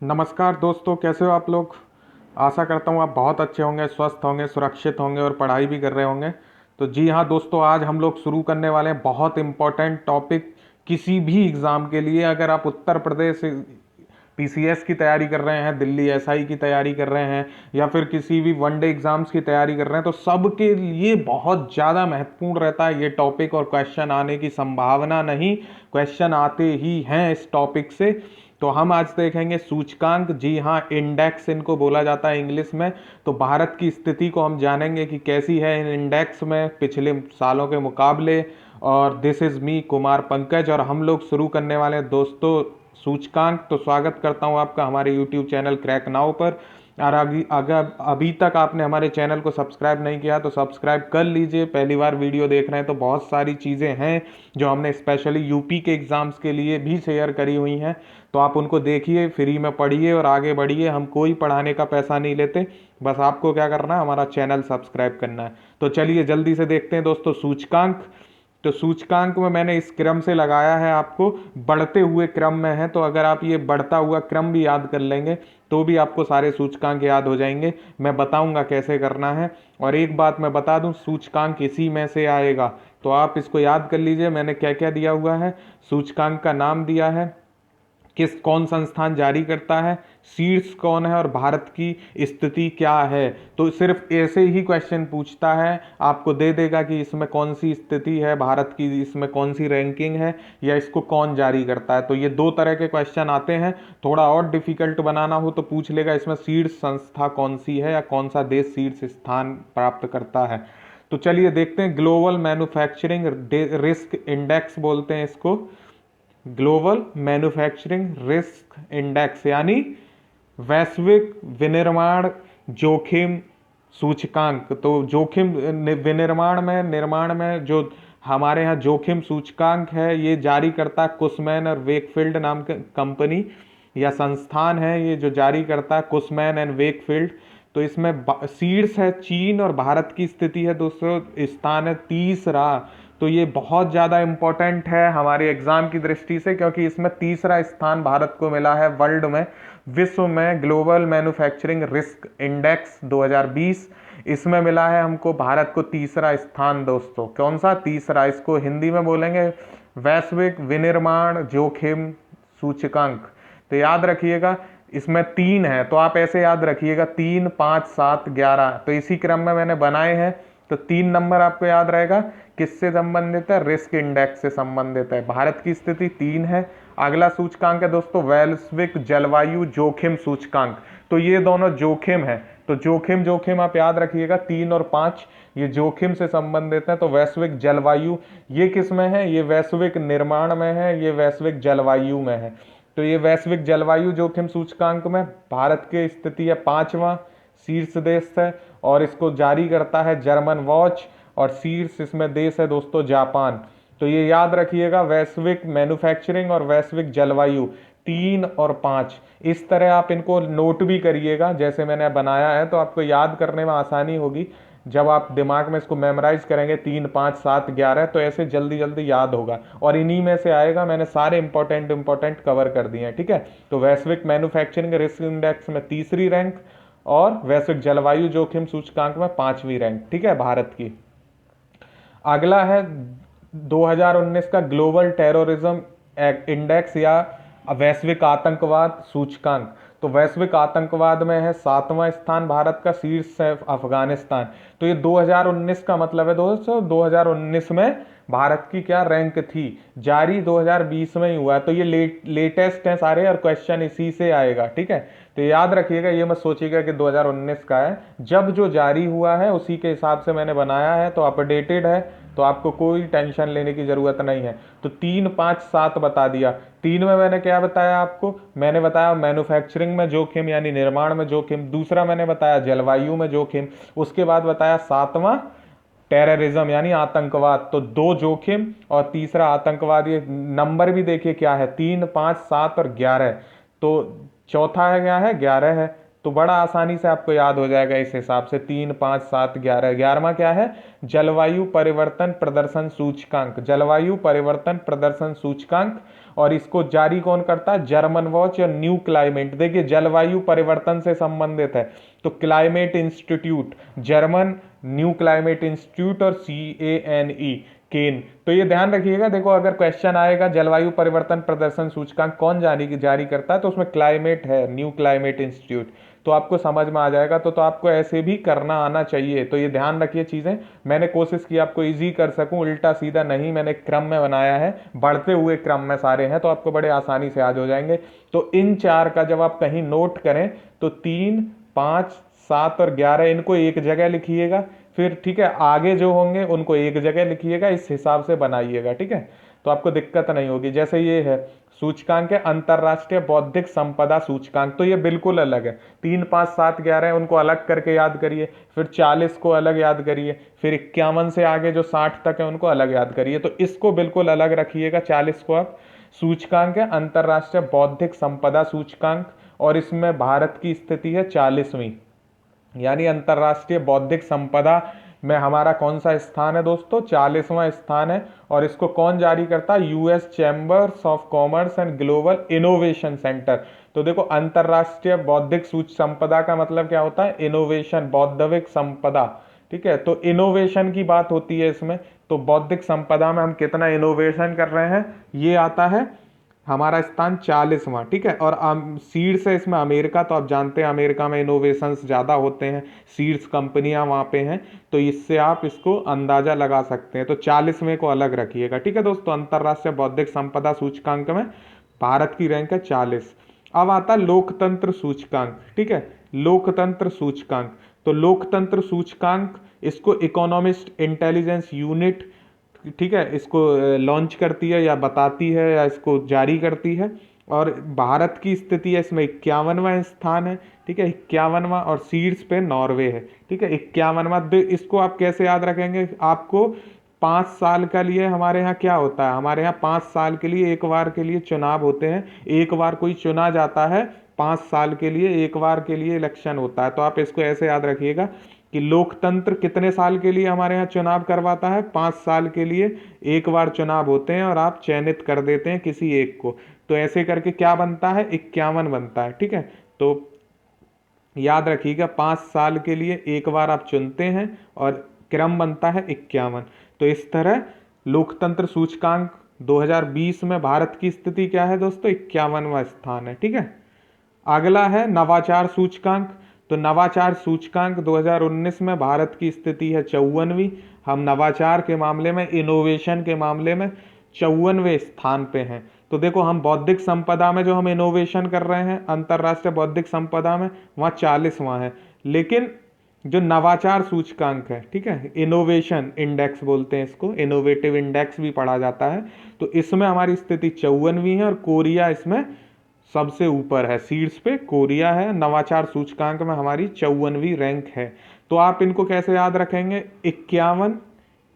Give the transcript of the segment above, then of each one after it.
नमस्कार दोस्तों, कैसे हो आप लोग। आशा करता हूँ आप बहुत अच्छे होंगे, स्वस्थ होंगे, सुरक्षित होंगे और पढ़ाई भी कर रहे होंगे। तो जी हाँ दोस्तों, आज हम लोग शुरू करने वाले हैं बहुत इम्पोर्टेंट टॉपिक। किसी भी एग्ज़ाम के लिए अगर आप उत्तर प्रदेश पीसीएस की तैयारी कर रहे हैं, दिल्ली एसआई की तैयारी कर रहे हैं, या फिर किसी भी वनडे एग्जाम्स की तैयारी कर रहे हैं, तो सबके लिए बहुत ज़्यादा महत्वपूर्ण रहता है ये टॉपिक। और क्वेश्चन आने की संभावना नहीं, क्वेश्चन आते ही हैं इस टॉपिक से। तो हम आज देखेंगे सूचकांक। जी हाँ, इंडेक्स इनको बोला जाता है इंग्लिश में। तो भारत की स्थिति को हम जानेंगे कि कैसी है इन इंडेक्स में पिछले सालों के मुकाबले। और this is me Kumar Pankaj, और हम लोग शुरू करने वाले हैं दोस्तों सूचकांक। तो स्वागत करता हूं आपका हमारे यूट्यूब चैनल क्रैक नाउ पर। और अगर अभी तक आपने हमारे चैनल को सब्सक्राइब नहीं किया तो सब्सक्राइब कर लीजिए। पहली बार वीडियो देख रहे हैं तो बहुत सारी चीज़ें हैं जो हमने स्पेशली यूपी के एग्ज़ाम्स के लिए भी शेयर करी हुई हैं। तो आप उनको देखिए, फ्री में पढ़िए और आगे बढ़िए। हम कोई पढ़ाने का पैसा नहीं लेते, बस आपको क्या करना है, हमारा चैनल सब्सक्राइब करना है। तो चलिए जल्दी से देखते हैं दोस्तों सूचकांक। तो सूचकांक में मैंने इस क्रम से लगाया है, आपको बढ़ते हुए क्रम में है। तो अगर आप ये बढ़ता हुआ क्रम भी याद कर लेंगे तो भी आपको सारे सूचकांक याद हो जाएंगे। मैं बताऊंगा कैसे करना है। और एक बात मैं बता दूं, सूचकांक इसी में से आएगा, तो आप इसको याद कर लीजिए। मैंने क्या क्या दिया हुआ है, सूचकांक का नाम दिया है, कौन संस्थान जारी करता है, शीर्ष कौन है और भारत की स्थिति क्या है। तो सिर्फ ऐसे ही क्वेश्चन पूछता है, आपको दे देगा कि इसमें कौन सी स्थिति है भारत की, इसमें कौन सी रैंकिंग है, या इसको कौन जारी करता है। तो ये दो तरह के क्वेश्चन आते हैं। थोड़ा और डिफिकल्ट बनाना हो तो पूछ लेगा इसमें शीर्ष संस्था कौन सी है या कौन सा देश शीर्ष स्थान प्राप्त करता है। तो चलिए देखते हैं। ग्लोबल मैन्युफैक्चरिंग रिस्क इंडेक्स बोलते हैं इसको, ग्लोबल मैन्युफैक्चरिंग रिस्क इंडेक्स, यानी वैश्विक विनिर्माण जोखिम सूचकांक। तो जोखिम विनिर्माण में, निर्माण में जो हमारे यहाँ जोखिम सूचकांक है, ये जारी करता है कुसमैन और वेकफील्ड नाम का कंपनी या संस्थान है, ये जो जारी करता है, कुसमैन एंड वेकफील्ड। तो इसमें शीर्ष है चीन और भारत की स्थिति है दोस्तों, स्थान है तीसरा। तो ये बहुत ज़्यादा इम्पोर्टेंट है हमारे एग्जाम की दृष्टि से, क्योंकि इसमें तीसरा स्थान भारत को मिला है वर्ल्ड में, विश्व में। ग्लोबल मैन्युफैक्चरिंग रिस्क इंडेक्स 2020, इसमें मिला है हमको भारत को तीसरा स्थान दोस्तों। कौन सा तीसरा, इसको हिंदी में बोलेंगे वैश्विक विनिर्माण जोखिम सूचकांक। तो याद रखिएगा इसमें तीन है, तो आप ऐसे याद रखिएगा 3, 5, 7, 11। तो इसी क्रम में मैंने बनाए हैं। तो 3 नंबर आपको याद रहेगा, किससे संबंधित है, रिस्क इंडेक्स से संबंधित है। भारत की स्थिति 3 है। अगला सूचकांक है दोस्तों वैश्विक जलवायु जोखिम सूचकांक। तो ये दोनों जोखिम है, तो जोखिम जोखिम आप याद रखिएगा 3 और 5, ये जोखिम से संबंधित है। तो वैश्विक जलवायु ये किस में है, ये वैश्विक निर्माण में है, ये वैश्विक जलवायु में है। तो ये वैश्विक जलवायु जोखिम सूचकांक में भारत की स्थिति है 5वां, शीर्ष देश है। और इसको जारी करता है जर्मन वॉच, और शीर्ष इसमें देश है दोस्तों जापान। तो ये याद रखिएगा, वैश्विक मैन्युफैक्चरिंग और वैश्विक जलवायु 3 और 5। इस तरह आप इनको नोट भी करिएगा जैसे मैंने बनाया है, तो आपको याद करने में आसानी होगी। जब आप दिमाग में इसको मेमोराइज करेंगे 3, 5, 7, 11, तो ऐसे जल्दी जल्दी याद होगा और इन्हीं में से आएगा। मैंने सारे इंपॉर्टेंट कवर कर दिए हैं, ठीक है। तो वैश्विक मैन्युफैक्चरिंग रिस्क इंडेक्स में तीसरी रैंक, और वैश्विक जलवायु जोखिम सूचकांक में 5वीं रैंक, ठीक है, भारत की। अगला है 2019 का ग्लोबल टेररिज्म इंडेक्स या वैश्विक आतंकवाद सूचकांक। तो वैश्विक आतंकवाद में है 7वां स्थान भारत का, शीर्ष है अफगानिस्तान। तो ये 2019 का मतलब है दोस्तों, 2019 में भारत की क्या रैंक थी, जारी 2020 में ही हुआ है। तो ये लेटेस्ट है सारे, और क्वेश्चन इसी से आएगा, ठीक है। तो याद रखिएगा, ये मत सोचिएगा कि 2019 का है, जब जो जारी हुआ है उसी के हिसाब से मैंने बनाया है, तो अपडेटेड है, तो आपको कोई टेंशन लेने की जरूरत नहीं है। तो 3, 5, 7 बता दिया। 3 में मैंने क्या बताया आपको, मैंने बताया मैन्युफैक्चरिंग में जोखिम यानी निर्माण में जोखिम, दूसरा मैंने बताया जलवायु में जोखिम, उसके बाद बताया 7वां टेररिज्म यानी आतंकवाद। तो 2 जोखिम और तीसरा आतंकवाद। ये नंबर भी देखिए क्या है, 3, 5, 7 और 11। तो चौथा है क्या है, 11 है। तो बड़ा आसानी से आपको याद हो जाएगा इस हिसाब से। 3, 5, 7, 11। 11वां क्या है? जलवायु परिवर्तन प्रदर्शन सूचकांक। जलवायु परिवर्तन प्रदर्शन सूचकांक। और इसको जारी कौन करता है? जर्मन वॉच या न्यू क्लाइमेट। देखिए जलवायु परिवर्तन से संबंधित है तो climate institute, German new climate institute, और CANE, केन। तो ये ध्यान रखिएगा, देखो अगर क्वेश्चन आएगा जलवायु परिवर्तन प्रदर्शन सूचकांक कौन जारी करता है, तो उसमें क्लाइमेट है, न्यू क्लाइमेट इंस्टीट्यूट। तो आपको समझ में आ जाएगा। तो आपको ऐसे भी करना आना चाहिए। तो ये ध्यान रखिए चीजें। मैंने कोशिश की आपको इजी कर सकूं, उल्टा सीधा नहीं, मैंने क्रम में बनाया है, बढ़ते हुए क्रम में सारे हैं, तो आपको बड़े आसानी से याद हो जाएंगे। तो इन 4 का जब आप कहीं नोट करें तो 3, 5, 7 और 11 इनको एक जगह लिखिएगा। फिर ठीक है, आगे जो होंगे उनको एक जगह लिखिएगा, इस हिसाब से बनाइएगा। ठीक है, तो आपको दिक्कत नहीं होगी। जैसे ये है सूचकांक है अंतरराष्ट्रीय बौद्धिक संपदा सूचकांक, तो ये बिल्कुल अलग है। 3, 5, 7, 11 है, उनको अलग करके याद करिए। फिर 40 को अलग याद करिए। फिर 51 से आगे जो 60 तक है उनको अलग याद करिए। तो इसको बिल्कुल अलग रखिएगा। 40 को आप सूचकांक है अंतरराष्ट्रीय बौद्धिक संपदा सूचकांक, और इसमें भारत की स्थिति है 40वीं, यानी अंतरराष्ट्रीय बौद्धिक संपदा में हमारा कौन सा स्थान है दोस्तों? 40वां स्थान है। और इसको कौन जारी करता है? US chambers of commerce and global innovation centre. तो देखो अंतरराष्ट्रीय बौद्धिक सूच संपदा का मतलब क्या होता है? इनोवेशन, बौद्धिक संपदा। ठीक है, तो इनोवेशन की बात होती है इसमें। तो बौद्धिक संपदा में हम कितना इनोवेशन कर रहे हैं, ये आता है हमारा स्थान 40वां। ठीक है, और सीड्स है इसमें अमेरिका, तो आप जानते हैं अमेरिका में इनोवेशंस ज़्यादा होते हैं, सीड्स कंपनियां वहाँ पे हैं, तो इससे आप इसको अंदाजा लगा सकते हैं। तो 40वें को अलग रखिएगा। ठीक है दोस्तों, अंतरराष्ट्रीय बौद्धिक संपदा सूचकांक में भारत की रैंक है 40। अब आता लोकतंत्र सूचकांक। ठीक है, लोकतंत्र सूचकांक। तो लोकतंत्र सूचकांक इसको इकोनॉमिस्ट इंटेलिजेंस यूनिट, ठीक है, इसको लॉन्च करती है या बताती है या इसको जारी करती है। और भारत की स्थिति है इसमें 51वां स्थान है। ठीक है, 51वां, और सीड्स पे नॉर्वे है। ठीक है, 51वां। इसको आप कैसे याद रखेंगे? आपको 5 साल का लिए हमारे यहाँ क्या होता है? हमारे यहाँ 5 साल के लिए एक बार के लिए चुनाव होते हैं। एक बार कोई चुना जाता है, 5 साल के लिए एक बार के लिए इलेक्शन होता है। तो आप इसको ऐसे याद रखिएगा कि लोकतंत्र कितने साल के लिए हमारे यहाँ चुनाव करवाता है? 5 साल के लिए एक बार चुनाव होते हैं, और आप चयनित कर देते हैं किसी एक को। तो ऐसे करके क्या बनता है? 51 बनता है। ठीक है, तो याद रखिएगा 5 साल के लिए एक बार आप चुनते हैं, और क्रम बनता है 51। तो इस तरह लोकतंत्र सूचकांक 2020 में भारत की स्थिति क्या है दोस्तों? 51वां स्थान है। ठीक है, अगला है नवाचार सूचकांक। तो नवाचार सूचकांक 2019 में भारत की स्थिति है 54वीं। हम नवाचार के मामले में, इनोवेशन के मामले में 54वें स्थान पे हैं। तो देखो हम बौद्धिक संपदा में जो हम इनोवेशन कर रहे हैं अंतरराष्ट्रीय बौद्धिक संपदा में, वहाँ 40वां है। लेकिन जो नवाचार सूचकांक है, ठीक है, इनोवेशन इंडेक्स बोलते हैं इसको, इनोवेटिव इंडेक्स भी पढ़ा जाता है, तो इसमें हमारी स्थिति 54वीं है, और कोरिया इसमें सबसे ऊपर है। सीड्स पे कोरिया है। नवाचार सूचकांक में हमारी 54वीं रैंक है। तो आप इनको कैसे याद रखेंगे? 51,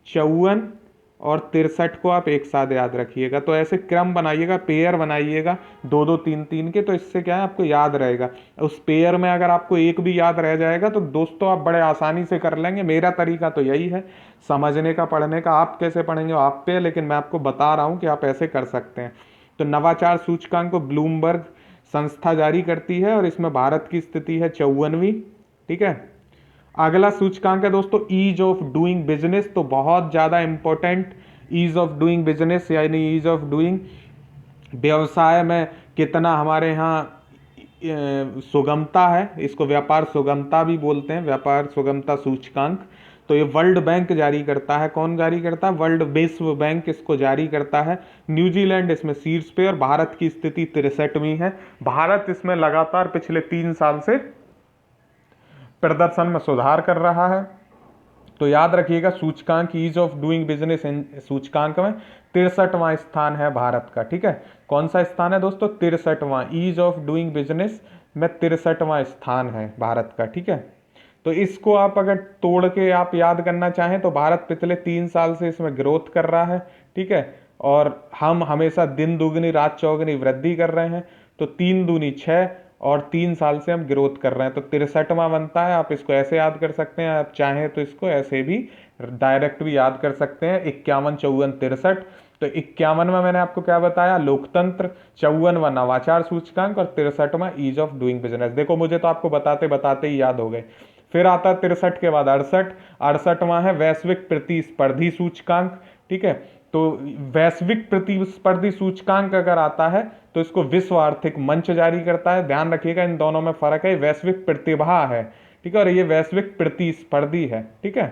54 और 63 को आप एक साथ याद रखिएगा। तो ऐसे क्रम बनाइएगा, पेयर बनाइएगा 2-2, 3-3 के। तो इससे क्या है, आपको याद रहेगा। उस पेयर में अगर आपको एक भी याद रह जाएगा तो दोस्तों आप बड़े आसानी से कर लेंगे। मेरा तरीका तो यही है समझने का, पढ़ने का। आप कैसे पढ़ेंगे आप पे, लेकिन मैं आपको बता रहा हूँ कि आप ऐसे कर सकते हैं। तो नवाचार सूचकांक को ब्लूमबर्ग संस्था जारी करती है, और इसमें भारत की स्थिति है 54वीं। ठीक है, अगला सूचकांक है दोस्तों ईज ऑफ डूइंग बिजनेस। तो बहुत ज़्यादा important, ease of doing business, यानी ईज ऑफ डूइंग, व्यवसाय में कितना हमारे यहाँ सुगमता है। इसको व्यापार सुगमता भी बोलते हैं, व्यापार सुगमता सूचकांक। तो ये वर्ल्ड बैंक जारी करता है। कौन जारी करता है? वर्ल्ड विश्व बैंक इसको जारी करता है। न्यूजीलैंड इसमें शीर्ष पे, और भारत की स्थिति 63वीं है। भारत इसमें लगातार पिछले 3 साल से प्रदर्शन में सुधार कर रहा है। तो याद रखिएगा सूचकांक ईज ऑफ डूइंग बिजनेस सूचकांक में 63वां स्थान है भारत का। ठीक है, कौन सा स्थान है दोस्तों? 63वां। ईज ऑफ डूइंग बिजनेस में 63वां स्थान है भारत का। ठीक है, तो इसको आप अगर तोड़ के आप याद करना चाहें तो भारत पिछले 3 साल से इसमें ग्रोथ कर रहा है। ठीक है, और हम हमेशा दिन दुगनी रात चौगुनी वृद्धि कर रहे हैं। तो 3 दूनी 6 और 3 साल से हम ग्रोथ कर रहे हैं, तो 63वां बनता है। आप इसको ऐसे याद कर सकते हैं, आप चाहें तो इसको ऐसे भी डायरेक्ट भी याद कर सकते हैं, 51, 54, 63। तो 51वां मैंने आपको क्या बताया, लोकतंत्र, 54वां नवाचार सूचकांक और 63वां ईज ऑफ डूइंग बिजनेस। देखो मुझे तो आपको बताते बताते ही याद हो गए। फिर आता है 63 के बाद 68, 68वां है वैश्विक प्रतिस्पर्धी सूचकांक, ठीक है। तो वैश्विक प्रतिस्पर्धी सूचकांक अगर आता है तो इसको विश्व आर्थिक मंच जारी करता है। ध्यान रखिएगा इन दोनों में फर्क है, वैश्विक प्रतिभा है, ठीक है, और ये वैश्विक प्रतिस्पर्धी है, ठीक है।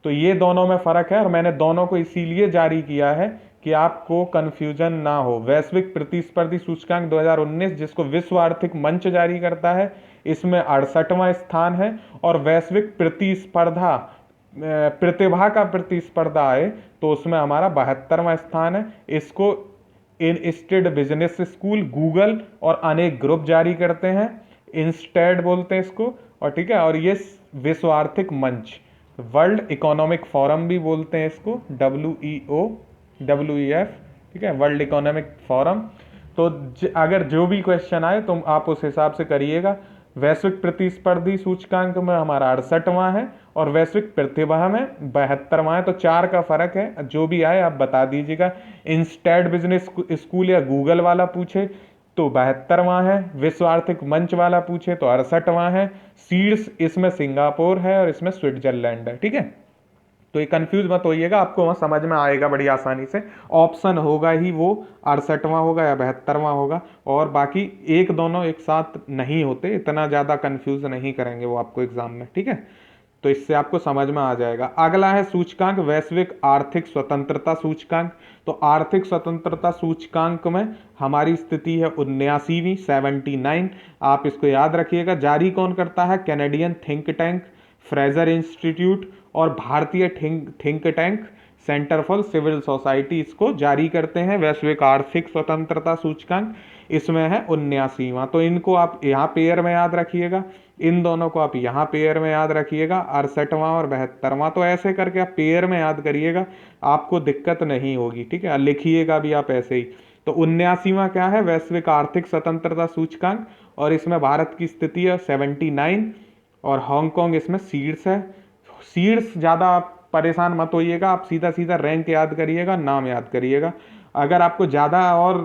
तो ये दोनों में फर्क है और मैंने दोनों को इसीलिए जारी किया है कि आपको कंफ्यूजन ना हो। वैश्विक प्रतिस्पर्धी सूचकांक 2019 जिसको विश्व आर्थिक मंच जारी करता है, इसमें 68वां स्थान है। और वैश्विक प्रतिस्पर्धा प्रतिभा का प्रतिस्पर्धा आए तो उसमें हमारा 72वां स्थान है। इसको इंस्टेड बिजनेस स्कूल, गूगल और अनेक ग्रुप जारी करते हैं, इंस्टेड बोलते हैं इसको, और ठीक है। और ये विश्व आर्थिक मंच, वर्ल्ड इकोनॉमिक फोरम भी बोलते हैं इसको, WEF, ठीक है, वर्ल्ड इकोनॉमिक फोरम। तो अगर जो भी क्वेश्चन आए तो आप उस हिसाब से करिएगा। वैश्विक प्रतिस्पर्धी सूचकांक में हमारा 68वां है और वैश्विक प्रतिभा में 72वां है। तो 4 का फर्क है, जो भी आए आप बता दीजिएगा। इंस्टेड बिजनेस स्कूल या गूगल वाला पूछे तो 72वां है, विश्व आर्थिक मंच वाला पूछे तो 68वां है, सीड्स इसमें सिंगापुर है और इसमें स्विट्जरलैंड है, ठीक है। तो ये कंफ्यूज मत होइएगा, आपको वहाँ समझ में आएगा बड़ी आसानी से। ऑप्शन होगा ही वो 68वां होगा या 72वां होगा, और बाकी एक दोनों एक साथ नहीं होते, इतना ज़्यादा कंफ्यूज नहीं करेंगे वो आपको एग्जाम में, ठीक है। तो इससे आपको समझ में आ जाएगा। अगला है सूचकांक वैश्विक आर्थिक स्वतंत्रता सूचकांक। तो आर्थिक स्वतंत्रता सूचकांक में हमारी स्थिति है 79वीं, 79। आप इसको याद रखिएगा। जारी कौन करता है, Canadian think tank Fraser Institute और भारतीय think tank Centre for Civil Society इसको जारी करते हैं। वैश्विक आर्थिक स्वतंत्रता सूचकांक इसमें है 79वां। तो इनको आप यहाँ पेयर में याद रखिएगा, इन दोनों को आप यहाँ पेयर में याद रखिएगा, 68वां और 72वां। तो ऐसे करके आप पेयर में याद करिएगा, आपको दिक्कत नहीं होगी, ठीक है। लिखिएगा भी आप ऐसे ही। तो 79वां क्या है, वैश्विक आर्थिक स्वतंत्रता सूचकांक, और इसमें भारत की स्थिति है 79 और हांगकांग इसमें सीड्स है। सीड्स ज़्यादा आप परेशान मत होइएगा, आप सीधा सीधा रैंक याद करिएगा, नाम याद करिएगा। अगर आपको ज़्यादा और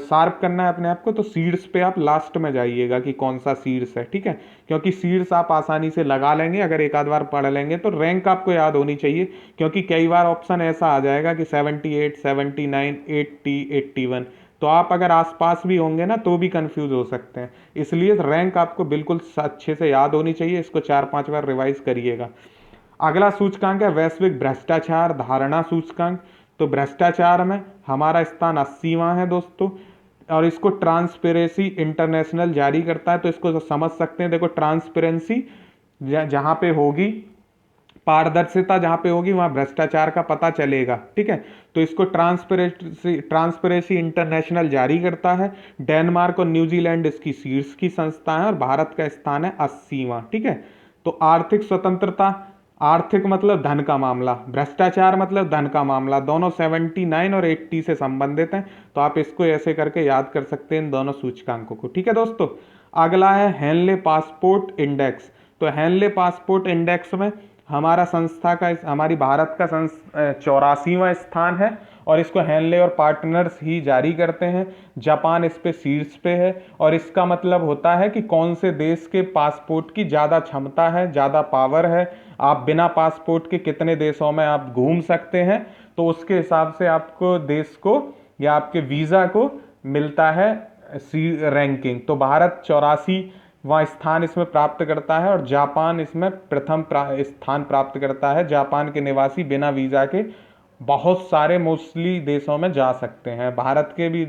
शार्प करना है अपने आप को तो सीड्स पे आप लास्ट में जाइएगा कि कौन सा सीड्स है, ठीक है। क्योंकि सीड्स आप आसानी से लगा लेंगे अगर एक आध बार पढ़ लेंगे, तो रैंक आपको याद होनी चाहिए। क्योंकि कई बार ऑप्शन ऐसा आ जाएगा कि 78, 79, 80, 81, तो आप अगर आसपास भी होंगे ना तो भी कंफ्यूज हो सकते हैं। इसलिए रैंक आपको बिल्कुल अच्छे से याद होनी चाहिए, इसको 4-5 बार रिवाइज करिएगा। अगला सूचकांक है वैश्विक भ्रष्टाचार धारणा सूचकांक। तो भ्रष्टाचार में हमारा स्थान 80वां है दोस्तों, और इसको ट्रांसपेरेंसी इंटरनेशनल जारी करता है। तो इसको समझ सकते हैं, देखो ट्रांसपेरेंसी जहाँ पे होगी, पारदर्शिता जहाँ पे होगी वहाँ भ्रष्टाचार का पता चलेगा, ठीक है। तो इसको ट्रांसपेरेंसी इंटरनेशनल जारी करता है। डेनमार्क और न्यूजीलैंड इसकी शीर्ष की संस्था है और भारत का स्थान है 80वां, ठीक है। तो आर्थिक स्वतंत्रता, आर्थिक मतलब धन का मामला, भ्रष्टाचार मतलब धन का मामला, दोनों 79 और 80 से संबंधित हैं। तो आप इसको ऐसे करके याद कर सकते हैं इन दोनों सूचकांकों को, ठीक है दोस्तों। अगला है हेनले पासपोर्ट इंडेक्स। तो हेनले पासपोर्ट इंडेक्स में हमारा संस्था का, हमारी भारत का 84वां स्थान है और इसको हेनले और पार्टनर्स ही जारी करते हैं। जापान इस पे शीर्ष पे है और इसका मतलब होता है कि कौन से देश के पासपोर्ट की ज़्यादा क्षमता है, ज़्यादा पावर है, आप बिना पासपोर्ट के कितने देशों में आप घूम सकते हैं। तो उसके हिसाब से आपको देश को या आपके वीज़ा को मिलता है रैंकिंग। तो भारत 84वां स्थान इसमें प्राप्त करता है और जापान इसमें प्रथम स्थान प्राप्त करता है। जापान के निवासी बिना वीज़ा के बहुत सारे मोस्टली देशों में जा सकते हैं। भारत के भी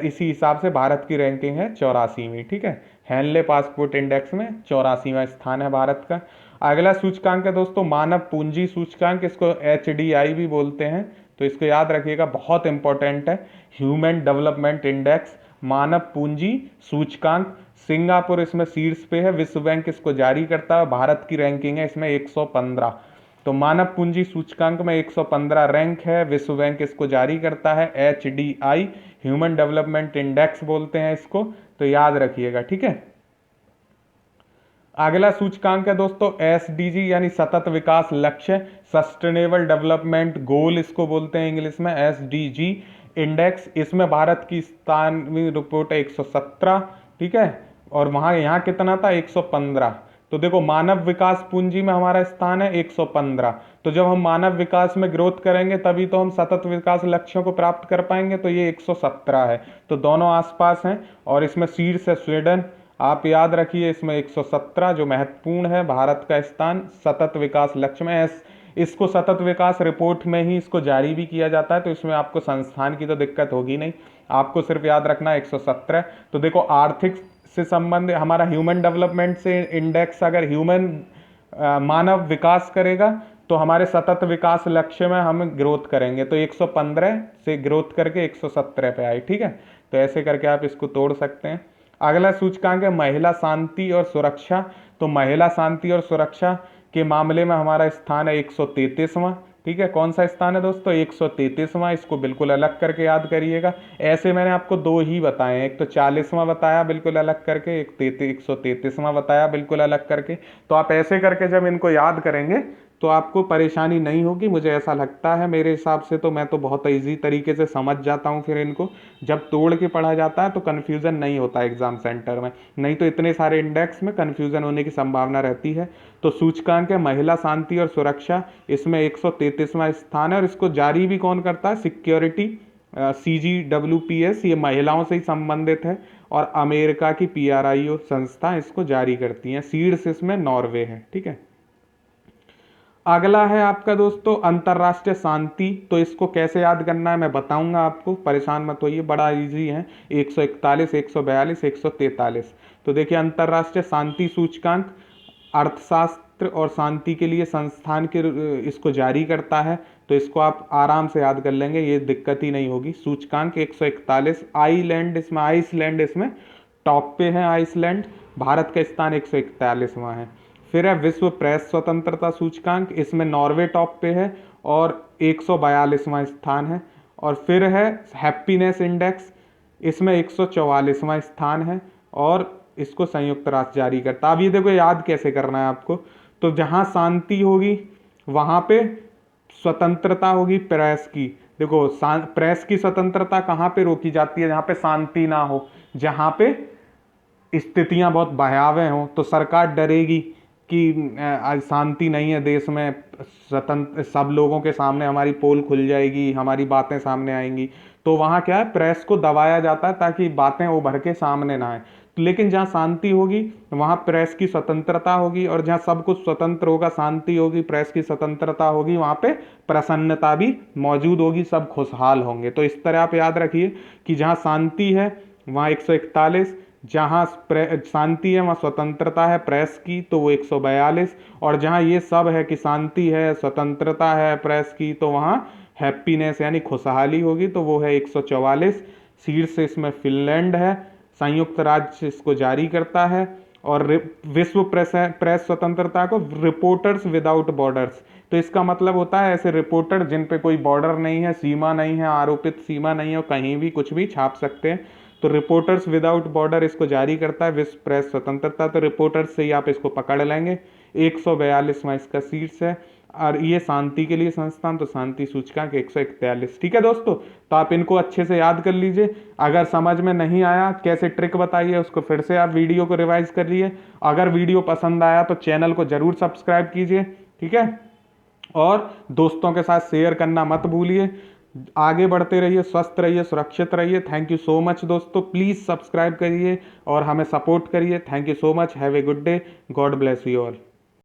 इसी हिसाब से भारत की रैंकिंग है 84वीं, ठीक है। हेनले पासपोर्ट इंडेक्स में 84वां स्थान है भारत का। अगला सूचकांक है दोस्तों मानव पूंजी सूचकांक, इसको HDI भी बोलते हैं। तो इसको याद रखिएगा, बहुत इंपॉर्टेंट है। ह्यूमन डेवलपमेंट इंडेक्स, मानव पूंजी सूचकांक, सिंगापुर इसमें शीर्ष पे है। विश्व बैंक इसको जारी करता है, भारत की रैंकिंग है इसमें 115। तो मानव पूंजी सूचकांक में 115 रैंक है, विश्व बैंक इसको जारी करता है, HDI ह्यूमन डेवलपमेंट इंडेक्स बोलते हैं इसको, तो याद रखिएगा, ठीक है। अगला सूचकांक है दोस्तों SDG यानी सतत विकास लक्ष्य, सस्टेनेबल डेवलपमेंट गोल इसको बोलते हैं इंग्लिश में, SDG इंडेक्स। इसमें भारत की स्थानीय रिपोर्ट है 117, ठीक है, और वहां यहाँ कितना था 115। तो देखो मानव विकास पूंजी में हमारा स्थान है 115। तो जब हम मानव विकास में ग्रोथ करेंगे तभी तो हम सतत विकास लक्ष्यों को प्राप्त कर पाएंगे, तो ये 117 है, तो दोनों आसपास हैं। और इसमें शीर्ष है स्वीडन, आप याद रखिए इसमें 117 जो महत्वपूर्ण है भारत का स्थान सतत विकास लक्ष्य में। इसको सतत विकास रिपोर्ट में ही इसको जारी भी किया जाता है, तो इसमें आपको संस्थान की तो दिक्कत होगी नहीं, आपको सिर्फ याद रखना 117। तो देखो आर्थिक से संबंधित हमारा ह्यूमन डेवलपमेंट से इंडेक्स अगर ह्यूमन मानव विकास करेगा तो हमारे सतत विकास लक्ष्य में हम ग्रोथ करेंगे, तो 115 से ग्रोथ करके 117 पे आए, ठीक है। तो ऐसे करके आप इसको तोड़ सकते हैं। अगला सूचकांक है महिला शांति और सुरक्षा। तो महिला शांति और सुरक्षा के मामले में हमारा स्थान है 133वां, ठीक है। कौन सा स्थान है दोस्तों 133वां, इसको बिल्कुल अलग करके याद करिएगा। ऐसे मैंने आपको दो ही बताए हैं, एक तो 40वां बताया बिल्कुल अलग करके, एक 133वां बताया बिल्कुल अलग करके। तो आप ऐसे करके जब इनको याद करेंगे तो आपको परेशानी नहीं होगी, मुझे ऐसा लगता है। मेरे हिसाब से तो मैं तो बहुत ईजी तरीके से समझ जाता हूँ, फिर इनको जब तोड़ के पढ़ा जाता है तो कन्फ्यूज़न नहीं होता एग्जाम सेंटर में, नहीं तो इतने सारे इंडेक्स में कन्फ्यूज़न होने की संभावना रहती है। तो सूचकांक है महिला शांति और सुरक्षा, इसमें 133वां स्थान है, और इसको जारी भी कौन करता है, सिक्योरिटी CGWPS, ये महिलाओं से ही संबंधित है, और अमेरिका की PRIO संस्था इसको जारी करती है। शीर्ष इसमें नॉर्वे है, ठीक है। अगला है आपका दोस्तों अंतर्राष्ट्रीय शांति। तो इसको कैसे याद करना है मैं बताऊंगा आपको, परेशान मत होइए, बड़ा इजी है। 141, 142, 143। तो देखिए अंतर्राष्ट्रीय शांति सूचकांक अर्थशास्त्र और शांति के लिए संस्थान के इसको जारी करता है, तो इसको आप आराम से याद कर लेंगे, ये दिक्कत ही नहीं होगी। सूचकांक 141, आइसलैंड इसमें टॉप पे है, आइसलैंड, भारत का स्थान 141वां है। फिर है विश्व प्रेस स्वतंत्रता सूचकांक, इसमें नॉर्वे टॉप पे है और 142वां स्थान है। और फिर है हैप्पीनेस इंडेक्स, इसमें 144वां स्थान है, और इसको संयुक्त राष्ट्र जारी करता है। अब ये देखो याद कैसे करना है आपको, तो जहाँ शांति होगी वहाँ पे स्वतंत्रता होगी प्रेस की। देखो प्रेस की स्वतंत्रता कहाँ पे रोकी जाती है, जहाँ पे शांति ना हो, जहाँ पे स्थितियाँ बहुत भयावह हों, तो सरकार डरेगी कि शांति नहीं है देश में, स्वतंत्र सब लोगों के सामने हमारी पोल खुल जाएगी, हमारी बातें सामने आएंगी, तो वहाँ क्या है प्रेस को दबाया जाता है ताकि बातें उभर के सामने ना आए। लेकिन जहाँ शांति होगी वहाँ प्रेस की स्वतंत्रता होगी, और जहाँ सब कुछ स्वतंत्र होगा, शांति होगी, प्रेस की स्वतंत्रता होगी, वहाँ पे प्रसन्नता भी मौजूद होगी, सब खुशहाल होंगे। तो इस तरह आप याद रखिए कि जहाँ शांति है वहाँ 141, जहाँ शांति है वहाँ स्वतंत्रता है प्रेस की, तो वो 142, और जहाँ ये सब है कि शांति है, स्वतंत्रता है प्रेस की, तो वहाँ हैप्पीनेस यानी खुशहाली होगी, तो वो है 144। शीर्ष इसमें फिनलैंड है, संयुक्त राज्य इसको जारी करता है। और विश्व प्रेस स्वतंत्रता को रिपोर्टर्स विदाउट बॉर्डर्स, तो इसका मतलब होता है ऐसे रिपोर्टर जिन पे कोई बॉर्डर नहीं है, सीमा नहीं है, आरोपित सीमा नहीं है, और कहीं भी कुछ भी छाप सकते हैं, तो रिपोर्टर्स विदाउट बॉर्डर इसको जारी करता है विश्व प्रेस स्वतंत्रता। तो रिपोर्टर्स से ही आप इसको पकड़ लेंगे। 142वां इसका शीर्ष है, और ये शांति के लिए संस्थान, तो शांति सूचकांक 141, ठीक है दोस्तों। तो आप इनको अच्छे से याद कर लीजिए। अगर समझ में नहीं आया कैसे ट्रिक बताइए, उसको फिर से आप वीडियो को रिवाइज कर लिए। अगर वीडियो पसंद आया तो चैनल को जरूर सब्सक्राइब कीजिए, ठीक है, और दोस्तों के साथ शेयर करना मत भूलिए। आगे बढ़ते रहिए, स्वस्थ रहिए, सुरक्षित रहिए। थैंक यू सो मच दोस्तों, प्लीज़ सब्सक्राइब करिए और हमें सपोर्ट करिए। Thank you so much, have a good day, God bless you all.